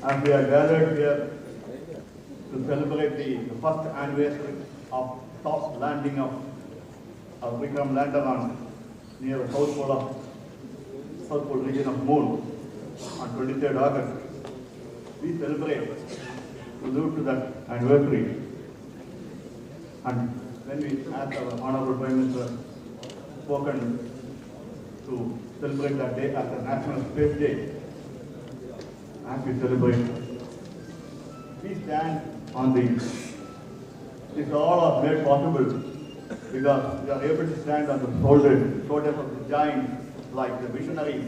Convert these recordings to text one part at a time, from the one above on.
and we are gathered here to celebrate the first anniversary of soft landing of Vikram lander on near the South Pole region of Moon on 23rd August. We celebrate to live to that anniversary, and when we asked our Honorable Prime Minister spoken to celebrate that day as a National Space Day, as we celebrate, we stand on this all are made possible because we are able to stand on the shoulders of the giants like the visionaries,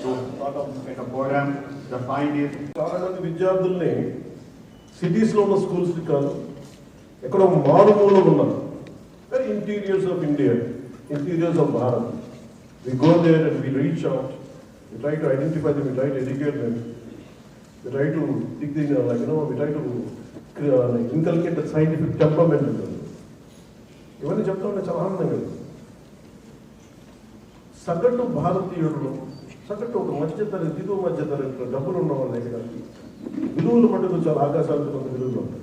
those sort of kind of program, the scientists. చాలా మంది విద్యార్థుల్ని సిటీస్లో ఉన్న schools కాదు, ఎక్కడో మారుమూలలో ఉన్నారు, very interiors of India, interiors of Bharat. We go there and we reach out, we try to identify them, we try to educate them, we try to dig in, we try to inculcate the scientific temperament in them. ఇవన్నీ చెప్తా ఉంటే చాలా ఆనందంగా. సగటు భారతీయుడు, సగటు ఒక మధ్యతరగతి, దిగువ మధ్యతరగతి డబ్బులు ఉన్న వాళ్ళ దగ్గర విలువలు మటుకు చాలా ఆకాశాలకు కొంత విలువలు ఉంటాయి.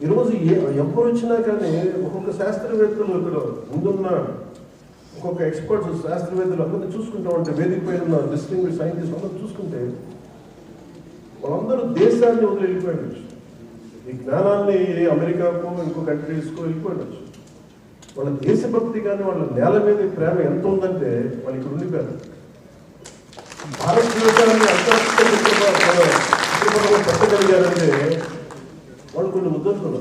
ఈరోజు ఎప్పుడు వచ్చినా కానీ ఒక్కొక్క శాస్త్రవేత్తలు ఇక్కడ ముందున్న ఒక్కొక్క ఎక్స్పర్ట్స్ శాస్త్రవేత్తలు అందరినీ చూసుకుంటా ఉంటే, వేదిక పైన ఉన్న డిస్టింగ్విష్ సైంటిస్ట్ అందరూ చూసుకుంటే వాళ్ళందరూ దేశాన్ని వదిలి వెళ్ళిపోయిండొచ్చు, ఈ జ్ఞానాన్ని అమెరికాకో ఇంకో కంట్రీస్కో వెళ్ళిపోయిండొచ్చు. వాళ్ళ దేశభక్తి కానీ వాళ్ళ నేల మీద ప్రేమ ఎంత ఉందంటే వాళ్ళు ఇక్కడ ఉండిపోయారు. భారతదేశాన్ని పెట్టగలిగారంటే వాళ్ళు కొన్ని ఉద్దేశాలు.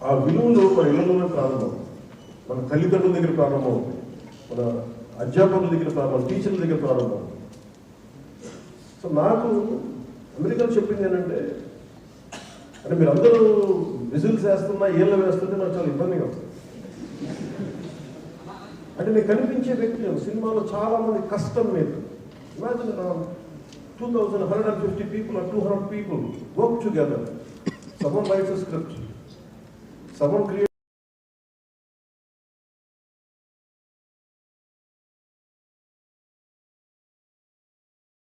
ఆ విలువలు మన ఇళ్లలోనే ప్రారంభం, మన తల్లిదండ్రుల దగ్గర ప్రారంభం, మన అధ్యాపకుల దగ్గర ప్రారంభం, టీచర్ల దగ్గర ప్రారంభం. సో నాకు అమెరికాలో చెప్పింది ఏంటంటే, అంటే మీరందరూ విజిల్స్ వేస్తున్నా ఏళ్ళ వేస్తుంటే నాకు చాలా ఇబ్బందిగా ఉంది. అంటే నేను కనిపించే వ్యక్తి సినిమాలో చాలా మంది కష్టం మీద, imagine 2,150 people or 200 people work together. Someone writes a script, someone creates